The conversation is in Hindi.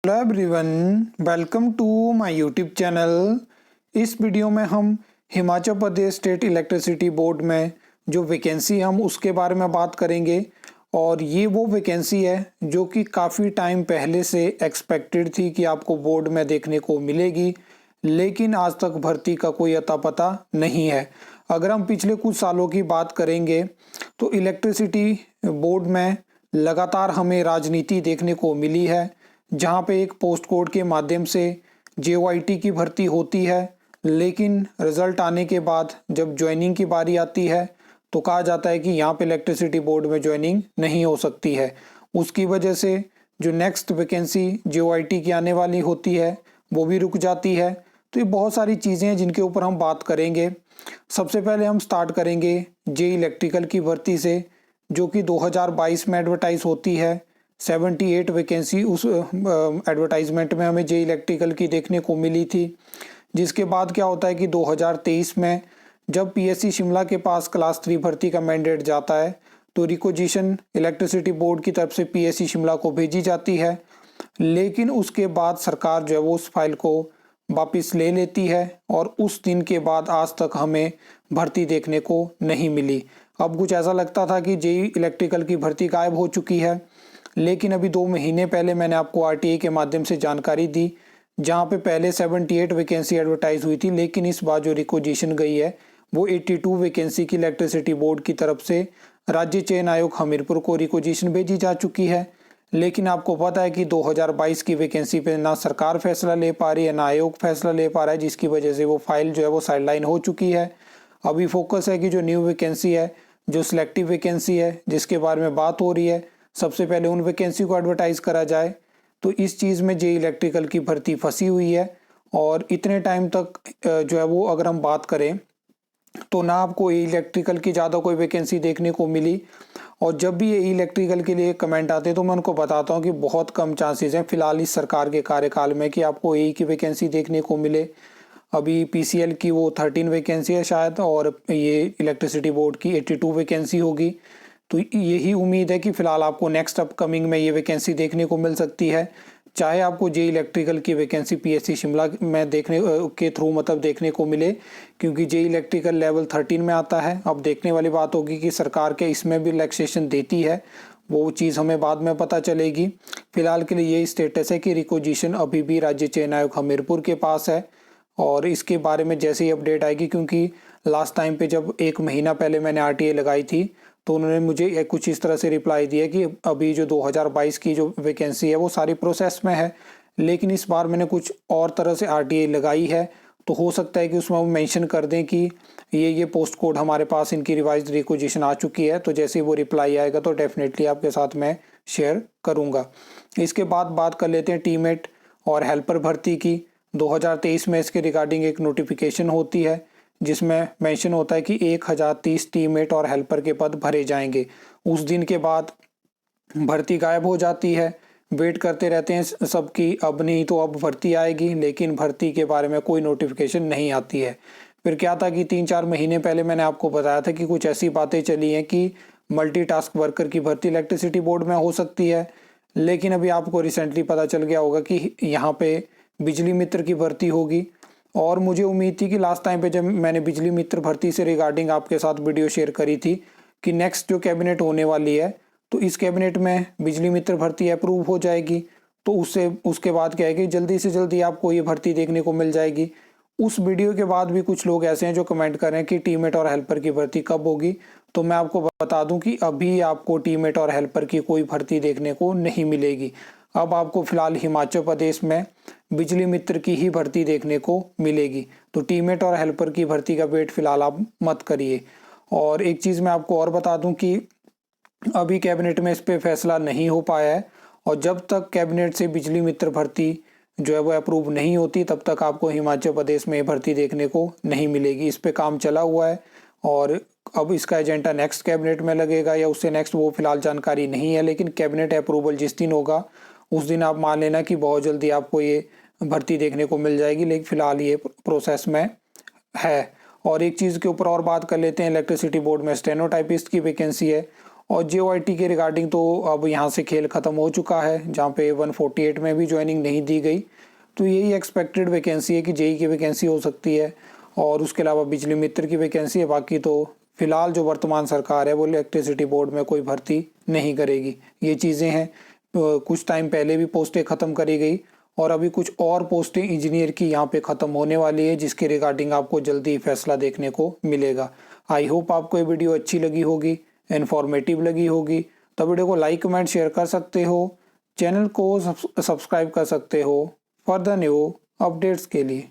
Hello everyone, welcome to my YouTube channel. इस वीडियो में हम Himachal Pradesh state electricity board में जो वैकेंसी हम उसके बारे में बात करेंगे। और ये वो वैकेंसी है जो कि काफ़ी टाइम पहले से एक्सपेक्टेड थी कि आपको बोर्ड में देखने को मिलेगी, लेकिन आज तक भर्ती का कोई अता पता नहीं है। अगर हम पिछले कुछ सालों की बात करेंगे तो इलेक्ट्रिसिटी बोर्ड में लगातार हमें राजनीति देखने को मिली है, जहां पे एक पोस्ट कोड के माध्यम से जेओआईटी की भर्ती होती है, लेकिन रिजल्ट आने के बाद जब ज्वाइनिंग की बारी आती है तो कहा जाता है कि यहाँ पे इलेक्ट्रिसिटी बोर्ड में ज्वाइनिंग नहीं हो सकती है। उसकी वजह से जो नेक्स्ट वैकेंसी जेओआईटी की आने वाली होती है वो भी रुक जाती है। तो ये बहुत सारी चीज़ें हैं जिनके ऊपर हम बात करेंगे। सबसे पहले हम स्टार्ट करेंगे जे इलेक्ट्रिकल की भर्ती से, जो कि 2022 में एडवर्टाइज होती है। 78 वैकेंसी उस एडवर्टाइजमेंट में हमें जे इलेक्ट्रिकल की देखने को मिली थी। जिसके बाद क्या होता है कि 2023 में जब पीएससी शिमला के पास क्लास 3 भर्ती का मैंडेट जाता है तो रिक्वेजिशन इलेक्ट्रिसिटी बोर्ड की तरफ से पीएससी शिमला को भेजी जाती है, लेकिन उसके बाद सरकार जो है वो उस फाइल को वापस ले लेती है और उस दिन के बाद आज तक हमें भर्ती देखने को नहीं मिली। अब कुछ ऐसा लगता था कि जेई इलेक्ट्रिकल की भर्ती गायब हो चुकी है, लेकिन अभी 2 महीने पहले मैंने आपको आरटीए के माध्यम से जानकारी दी, जहां पे पहले 78 वैकेंसी एडवर्टाइज हुई थी, लेकिन इस बार जो रिक्वेजिशन गई है वो 82 वैकेंसी की इलेक्ट्रिसिटी बोर्ड की तरफ से राज्य चयन आयोग हमीरपुर को रिक्वेजिशन भेजी जा चुकी है। लेकिन आपको पता है कि 2022 की वैकेंसी पे ना सरकार फैसला ले पा रही है ना आयोग फैसला ले पा रहा है, जिसकी वजह से वो फाइल जो है वो साइडलाइन हो चुकी है। अभी फोकस है कि जो न्यू वैकेंसी है, जो सिलेक्टिव वैकेंसी है जिसके बारे में बात हो रही है, सबसे पहले उन वैकेंसी को एडवर्टाइज करा जाए। तो इस चीज़ में जे इलेक्ट्रिकल की भर्ती फंसी हुई है और इतने टाइम तक जो है वो अगर हम बात करें तो ना आपको इलेक्ट्रिकल की ज़्यादा कोई वैकेंसी देखने को मिली। और जब भी ये इलेक्ट्रिकल के लिए कमेंट आते हैं तो मैं उनको बताता हूँ कि बहुत कम चांसेस हैं फिलहाल इस सरकार के कार्यकाल में कि आपको ए की वैकेंसी देखने को मिले। अभी पीसीएल की वो 13 वैकेंसी है शायद, और ये इलेक्ट्रिसिटी बोर्ड की 82 वैकेंसी होगी। तो यही उम्मीद है कि फिलहाल आपको नेक्स्ट अपकमिंग में ये वैकेंसी देखने को मिल सकती है। चाहे आपको जे इलेक्ट्रिकल की वैकेंसी पीएससी शिमला में देखने के थ्रू मतलब देखने को मिले, क्योंकि जे इलेक्ट्रिकल लेवल 13 में आता है। अब देखने वाली बात होगी कि सरकार के इसमें भी रिलैक्सेशन देती है, वो चीज़ हमें बाद में पता चलेगी। फिलहाल के लिए यही स्टेटस है कि रिक्वेजिशन अभी भी राज्य चयन आयोग हमीरपुर के पास है, और इसके बारे में जैसे ही अपडेट आएगी, क्योंकि लास्ट टाइम पे जब 1 महीना पहले मैंने आरटीए लगाई थी तो उन्होंने मुझे कुछ इस तरह से रिप्लाई दिया कि अभी जो 2022 की जो वैकेंसी है वो सारी प्रोसेस में है, लेकिन इस बार मैंने कुछ और तरह से आरटीए लगाई है। तो हो सकता है कि उसमें वो मेंशन कर दें कि ये पोस्ट कोड हमारे पास इनकी रिवाइज्ड रिक्वेजिशन आ चुकी है। तो जैसे ही वो रिप्लाई आएगा तो डेफिनेटली आपके साथ मैं शेयर करूँगा। इसके बाद बात कर लेते हैं टीमेट और हेल्पर भर्ती की। 2023 में इसके रिगार्डिंग एक नोटिफिकेशन होती है जिसमें मेंशन होता है कि 1030 टीममेट और हेल्पर के पद भरे जाएंगे। उस दिन के बाद भर्ती गायब हो जाती है। वेट करते रहते हैं सबकी, अब नहीं तो अब भर्ती आएगी, लेकिन भर्ती के बारे में कोई नोटिफिकेशन नहीं आती है। फिर क्या था कि 3-4 महीने पहले मैंने आपको बताया था कि कुछ ऐसी बातें चली हैं कि मल्टीटास्क वर्कर की भर्ती इलेक्ट्रिसिटी बोर्ड में हो सकती है, लेकिन अभी आपको रिसेंटली पता चल गया होगा कि यहाँ पे बिजली मित्र की भर्ती होगी। और मुझे उम्मीद थी कि लास्ट टाइम पे जब मैंने बिजली मित्र भर्ती से रिगार्डिंग आपके साथ वीडियो शेयर करी थी कि नेक्स्ट जो कैबिनेट होने वाली है तो इस कैबिनेट में बिजली मित्र भर्ती अप्रूव हो जाएगी, तो उसके बाद क्या है कि जल्दी से जल्दी आपको ये भर्ती देखने को मिल जाएगी। उस वीडियो के बाद भी कुछ लोग ऐसे हैं जो कमेंट कर रहे हैं कि टीममेट और हेल्पर की भर्ती कब होगी। तो मैं आपको बता दूं कि अभी आपको टीममेट और हेल्पर की कोई भर्ती देखने को नहीं मिलेगी। अब आपको फिलहाल हिमाचल प्रदेश में बिजली मित्र की ही भर्ती देखने को मिलेगी। तो टीममेट और हेल्पर की भर्ती का वेट फिलहाल आप मत करिए। और एक चीज़ मैं आपको और बता दूं कि अभी कैबिनेट में इस पे फैसला नहीं हो पाया है, और जब तक कैबिनेट से बिजली मित्र भर्ती जो है वो अप्रूव नहीं होती तब तक आपको हिमाचल प्रदेश में भर्ती देखने को नहीं मिलेगी। इस पे काम चला हुआ है और अब इसका एजेंडा नेक्स्ट कैबिनेट में लगेगा या उससे नेक्स्ट वो फिलहाल जानकारी नहीं है, लेकिन कैबिनेट अप्रूवल जिस दिन होगा उस दिन आप मान लेना कि बहुत जल्दी आपको ये भर्ती देखने को मिल जाएगी, लेकिन फिलहाल ये प्रोसेस में है। और एक चीज़ के ऊपर और बात कर लेते हैं, इलेक्ट्रिसिटी बोर्ड में स्टेनोटाइपिस्ट की वैकेंसी है और JOIT के रिगार्डिंग तो अब यहाँ से खेल ख़त्म हो चुका है, जहाँ पे 148 में भी ज्वाइनिंग नहीं दी गई। तो यही एक्सपेक्टेड वैकेंसी है कि JEE की वैकेंसी हो सकती है और उसके अलावा बिजली मित्र की वैकेंसी है। बाकी तो फिलहाल जो वर्तमान सरकार है वो इलेक्ट्रिसिटी बोर्ड में कोई भर्ती नहीं करेगी। ये चीज़ें हैं। कुछ टाइम पहले भी पोस्टें ख़त्म करी गई और अभी कुछ और पोस्टें इंजीनियर की यहाँ पे ख़त्म होने वाली है, जिसके रिगार्डिंग आपको जल्दी फैसला देखने को मिलेगा। आई होप आपको ये वीडियो अच्छी लगी होगी, इन्फॉर्मेटिव लगी होगी। तो वीडियो को लाइक कमेंट शेयर कर सकते हो, चैनल को सब्सक्राइब कर सकते हो फर्दर न्यू अपडेट्स के लिए।